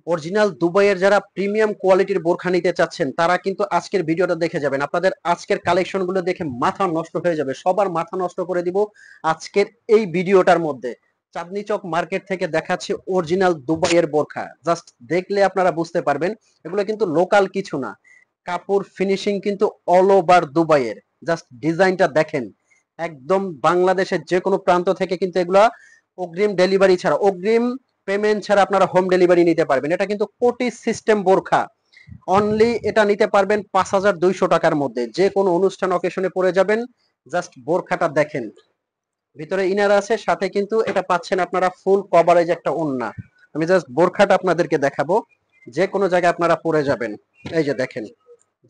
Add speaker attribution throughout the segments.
Speaker 1: Original দুবাইয়ের যারা premium কোয়ালিটির বোরখা নিতে চাচ্ছেন তারা কিন্তু আজকের ভিডিওটা দেখে যাবেন। আপনাদের আজকের কালেকশন গুলো দেখে মাথা নষ্ট হয়ে যাবে, সবার মাথা নষ্ট করে দিব আজকের এই ভিডিওটার মধ্যে। চাঁদনী চক মার্কেট থেকে দেখাচ্ছে অরিজিনাল দুবাইয়ের বোরখা, জাস্ট দেখলে আপনারা বুঝতে পারবেন এগুলো কিন্তু লোকাল কিছু না। কাপড় ফিনিশিং কিন্তু অল ওভার দুবাইয়ের। জাস্ট ডিজাইনটা দেখেন, একদম বাংলাদেশের যে কোনো প্রান্ত থেকে কিন্তু এগুলা অগ্রিম ডেলিভারি ছাড়া, অগ্রিম পেমেন্ট ছাড়া আপনারা হোম ডেলিভারি নিতে পারবেন। এটা কিন্তু কোটি সিস্টেম বোরখা। অনলি এটা নিতে পারবেন ৫,২০০ টাকার মধ্যে। যে কোনো অনুষ্ঠান অকেশনে পরে যাবেন, জাস্ট বোরখাটা দেখেন, ভিতরে ইনার আছে, সাথে কিন্তু এটা পাচ্ছেন আপনারা ফুল কভারেজ একটা ওড়না। আমি জাস্ট বোরখাটা আপনাদেরকে দেখাবো, যে কোনো জায়গায় আপনারা পরে যাবেন। এই যে দেখেন,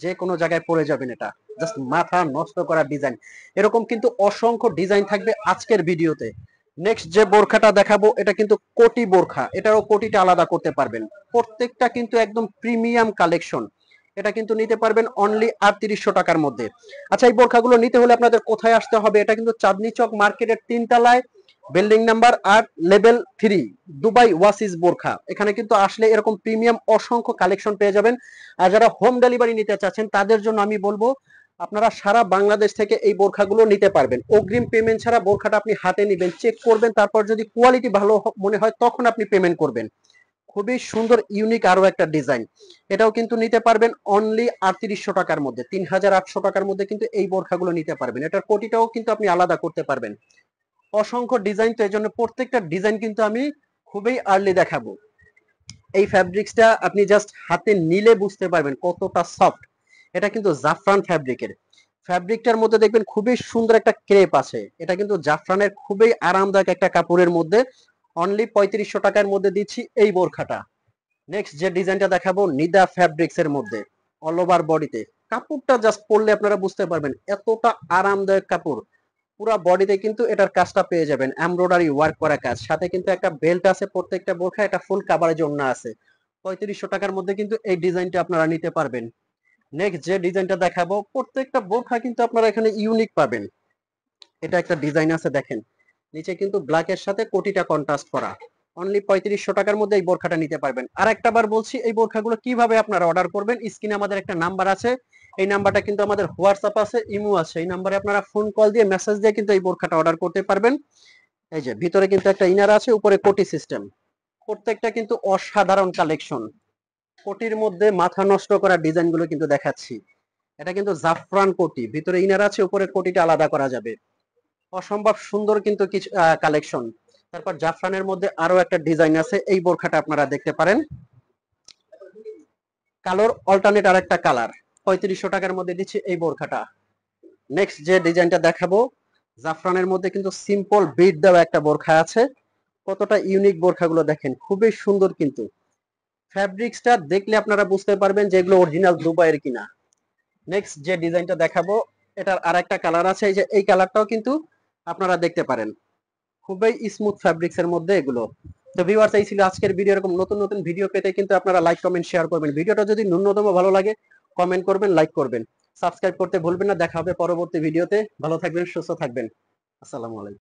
Speaker 1: যে কোনো জায়গায় পরে যাবেন, এটা জাস্ট মাথা নষ্ট করা ডিজাইন। এরকম কিন্তু অসংখ্য ডিজাইন থাকবে আজকের ভিডিওতে। নেক্সট যে বোরখাটা দেখাবো এটা কিন্তু কোটি বোরখা, এটারও কোটিটা আলাদা করতে পারবেন। প্রত্যেকটা কিন্তু একদম প্রিমিয়াম কালেকশন। এটা কিন্তু নিতে পারবেন অনলি ৩৮০০ টাকার মধ্যে। আচ্ছা, এই বোরখাগুলো নিতে হলে আপনাদের কোথায় আসতে হবে? এটা কিন্তু চাঁদনী চক মার্কেটের ৩ তলায়, বিল্ডিং নাম্বার ৮, লেভেল 3, দুবাই ওয়াসিস বোরখা। এখানে কিন্তু আসলে এরকম প্রিমিয়াম অসংখ্য কালেকশন পেয়ে যাবেন। আর যারা হোম ডেলিভারি নিতে চাচ্ছেন তাদের জন্য আমি বলবো আপনারা সারা বাংলাদেশ থেকে এই বোরখাগুলো নিতে পারবেন। অগ্রিম পেমেন্ট ছাড়া বোরখাটা আপনি হাতে নেবেন, চেক করবেন, তারপর যদি কোয়ালিটি ভালো মনে হয় তখন আপনি পেমেন্ট করবেন। খুবই সুন্দর ইউনিক আরো একটা ডিজাইন। এটাও কিন্তু নিতে পারবেন অনলি ৩৮০০ টাকার মধ্যে। ৩,৮০০ টাকার মধ্যে কিন্তু এই বোরখাগুলো নিতে পারবেন। এটার কোটিটাও কিন্তু আপনি আলাদা করতে পারবেন। অসংখ্য ডিজাইন, তো এই জন্য প্রত্যেকটা ডিজাইন কিন্তু আমি খুবই আর্লি দেখাবো। এই ফ্যাব্রিক্সটা আপনি জাস্ট হাতে নিলে বুঝতে পারবেন কতটা সফট। এটা কিন্তু জাফরান ফ্যাব্রিকের। ফ্যাব্রিকটার মধ্যে দেখবেন খুবই সুন্দর একটা ক্রেপ আছে। এটা কিন্তু জাফরানের খুবই আরামদায়ক একটা কাপড়ের মধ্যে। অনলি ৩৫০০ টাকার মধ্যে দিচ্ছি এই বোরখাটা। নেক্সট যে ডিজাইনটা দেখাবো নিদা ফ্যাব্রিক্স এর মধ্যে, অল ওভার বডিতে। কাপড়টা জাস্ট পরলে আপনারা বুঝতে পারবেন এতটা আরামদায়ক কাপড়। পুরো বডিতে কিন্তু এটার কাজটা পেয়ে যাবেন, এমব্রয়ডারি ওয়ার্ক করা কাজ, সাথে কিন্তু একটা বেল্ট আছে প্রত্যেকটা বোরখা, এটা ফুল কাভারেজ ওড়না আছে। ৩৫০০ টাকার মধ্যে কিন্তু এই ডিজাইনটা আপনারা নিতে পারবেন। নেক্সট যে ডিজাইনটা দেখাবো, প্রত্যেকটা বোরখা কিন্তু আপনারা এখানে ইউনিক পাবেন। এটা একটা ডিজাইন আছে দেখেন, নিচে কিন্তু ব্ল্যাকের সাথে কোটিটা কন্ট্রাস্ট করা। অনলি ৩৫০০ টাকার মধ্যে এই বোরখাটা নিতে পারবেন। আর একটা বার বলছি, এই বোরখাগুলো কিভাবে আপনারা অর্ডার করবেন, স্ক্রিনে আমাদের একটা নাম্বার আছে, এই নাম্বারটা কিন্তু আমাদের হোয়াটসঅ্যাপ আছে, ইমো আছে, এই নাম্বারে আপনারা ফোন কল দিয়ে মেসেজ দিয়ে কিন্তু এই বোরখাটা অর্ডার করতে পারবেন। এই যে ভিতরে কিন্তু একটা ইনার আছে, উপরে কোটি সিস্টেম। প্রত্যেকটা কিন্তু অসাধারণ কালেকশন। কোটির মধ্যে মাথা নষ্ট করা ডিজাইন গুলো কিন্তু দেখাচ্ছি। এটা কিন্তু জাফরান কোটি, ভিতরে ইনার আছে, উপরে কোটিটা আলাদা করা যাবে। অসম্ভব সুন্দর কিন্তু কিছু কালেকশন। তারপর জাফরানের মধ্যে আরো একটা ডিজাইন আছে, এই বোরখাটা আপনারা দেখতে পারেন। কালোর অল্টারনেট আর একটা কালার। ৩৫০০ টাকার মধ্যে দিচ্ছি এই বোরখাটা। নেক্সট যে ডিজাইনটা দেখাবো, জাফরানের মধ্যে কিন্তু সিম্পল বিট দেওয়া একটা বোরখা আছে। কতটা ইউনিক বোরখাগুলো দেখেন, খুবই সুন্দর কিন্তু। ফ্যাব্রিক্সটা দেখলে আপনারা বুঝতে পারবেন যে এগুলো অরিজিনাল দুবাইয়ের কিনা। নেক্সট যে ডিজাইনটা দেখাবো, এটার আর একটা কালার আছে, এই যে এই কালারটাও কিন্তু আপনারা দেখতে পারেন। খুবই স্মুথ ফ্যাব্রিক্স এর মধ্যে এগুলো। তো ভিউয়ার্স, এই ছিল আজকের ভিডিও। এরকম নতুন নতুন ভিডিও পেতে কিন্তু আপনারা লাইক কমেন্ট শেয়ার করবেন। ভিডিওটা যদি ন্যূনতম ভালো লাগে কমেন্ট করবেন, লাইক করবেন, সাবস্ক্রাইব করতে ভুলবেন না। দেখা হবে পরবর্তী ভিডিওতে। ভালো থাকবেন, সুস্থ থাকবেন। আসসালামু আলাইকুম।